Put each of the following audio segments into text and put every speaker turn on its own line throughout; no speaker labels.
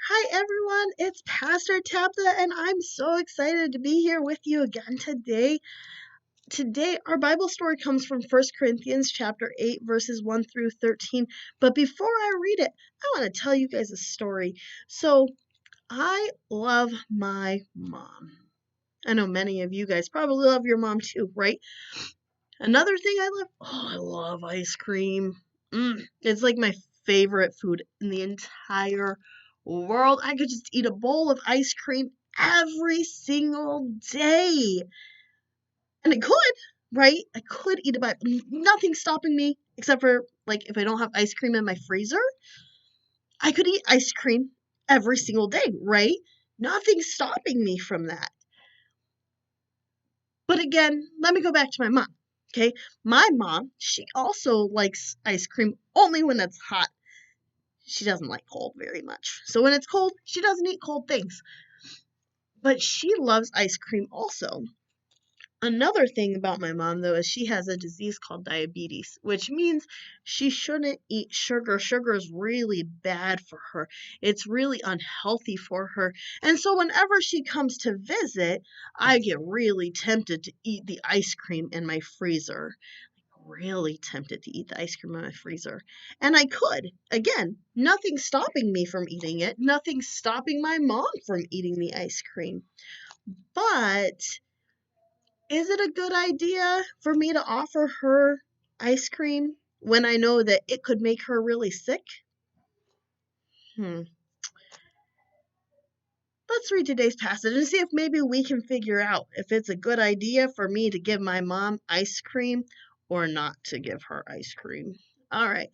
Hi everyone, it's Pastor Tabitha and I'm so excited to be here with you again today. Today our Bible story comes from 1 Corinthians chapter 8 verses 1 through 13. But before I read it, I want to tell you guys a story. So, I love my mom. I know many of you guys probably love your mom too, right? Another thing I love ice cream. It's like my favorite food in the entire world. I could just eat a bowl of ice cream every single day. And I could, right? I could eat about nothing stopping me except for like if I don't have ice cream in my freezer, I could eat ice cream every single day, right? Nothing's stopping me from that. But again, let me go back to my mom. Okay, my mom, she also likes ice cream only when it's hot. She doesn't like cold very much. So when it's cold, she doesn't eat cold things. But she loves ice cream also. Another thing about my mom, though, is she has a disease called diabetes, which means she shouldn't eat sugar. Sugar is really bad for her. It's really unhealthy for her. And so whenever she comes to visit, I get really tempted to eat the ice cream in my freezer. Really tempted to eat the ice cream in my freezer. And I could. Again, nothing stopping me from eating it. Nothing stopping my mom from eating the ice cream. But is it a good idea for me to offer her ice cream when I know that it could make her really sick? Hmm. Let's read today's passage and see if maybe we can figure out if it's a good idea for me to give my mom ice cream or not to give her ice cream. All right.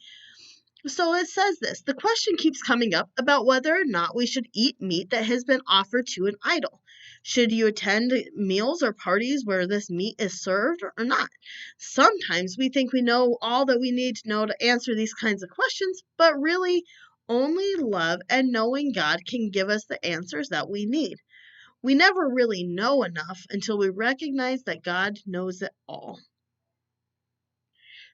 So it says this. The question keeps coming up about whether or not we should eat meat that has been offered to an idol. Should you attend meals or parties where this meat is served or not? Sometimes we think we know all that we need to know to answer these kinds of questions, but really, only love and knowing God can give us the answers that we need. We never really know enough until we recognize that God knows it all.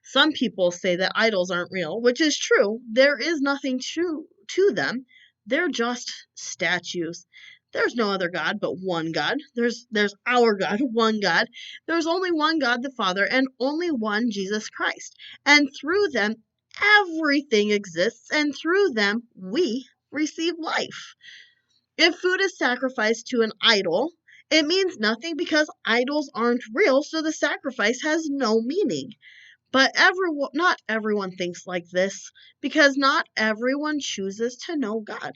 Some people say that idols aren't real, which is true. There is nothing true to them. They're just statues. There's no other God but one God. There's our God, one God. There's only one God the Father and only one Jesus Christ. And through them everything exists and through them we receive life. If food is sacrificed to an idol, it means nothing because idols aren't real, so the sacrifice has no meaning. But not everyone thinks like this because not everyone chooses to know God.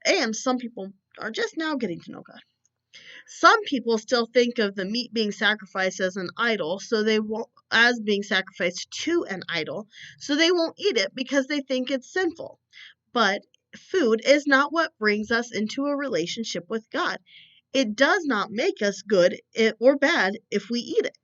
And some people are just now getting to know God. Some people still think of the meat being sacrificed as an idol, so they won't as being sacrificed to an idol, so they won't eat it because they think it's sinful. But food is not what brings us into a relationship with God. It does not make us good or bad if we eat it.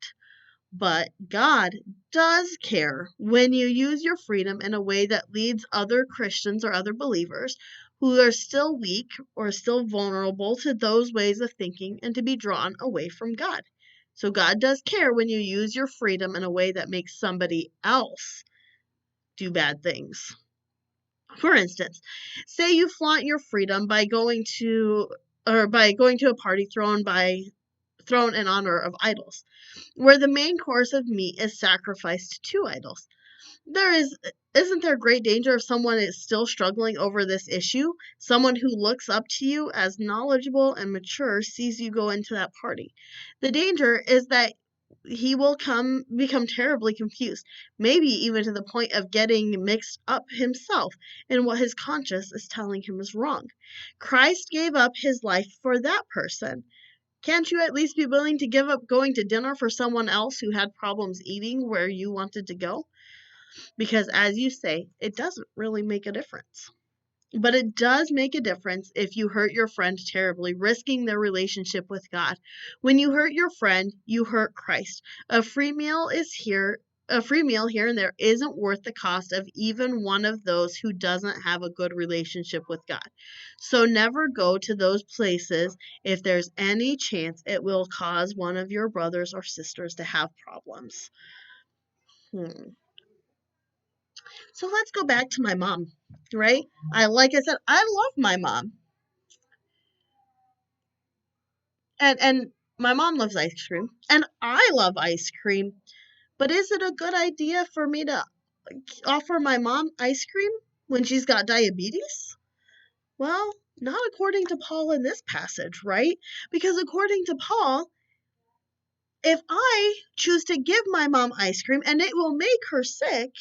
But God does care when you use your freedom in a way that leads other Christians or other believers who are still weak or still vulnerable to those ways of thinking and to be drawn away from God. So God does care when you use your freedom in a way that makes somebody else do bad things. For instance, say you flaunt your freedom by going to a party thrown in honor of idols, where the main course of meat is sacrificed to idols. Isn't there great danger if someone is still struggling over this issue? Someone who looks up to you as knowledgeable and mature sees you go into that party. The danger is that he will become terribly confused, maybe even to the point of getting mixed up himself in what his conscience is telling him is wrong. Christ gave up his life for that person. Can't you at least be willing to give up going to dinner for someone else who had problems eating where you wanted to go? Because, as you say, it doesn't really make a difference. But it does make a difference if you hurt your friend terribly, risking their relationship with God. When you hurt your friend, you hurt Christ. A free meal here and there isn't worth the cost of even one of those who doesn't have a good relationship with God. So never go to those places if there's any chance it will cause one of your brothers or sisters to have problems. So let's go back to my mom. right? Like I said, I love my mom. And my mom loves ice cream, and I love ice cream. But is it a good idea for me to offer my mom ice cream when she's got diabetes? Well, not according to Paul in this passage, right? Because according to Paul, if I choose to give my mom ice cream and it will make her sick,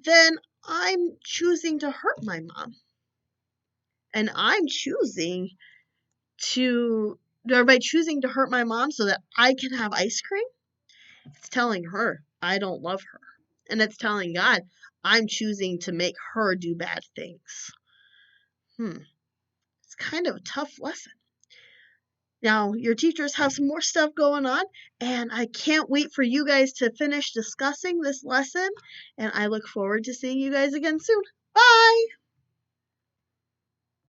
then I'm choosing to hurt my mom. And I'm choosing by choosing to hurt my mom so that I can have ice cream, it's telling her I don't love her. And it's telling God I'm choosing to make her do bad things. It's kind of a tough lesson. Now, your teachers have some more stuff going on, and I can't wait for you guys to finish discussing this lesson, and I look forward to seeing you guys again soon. Bye!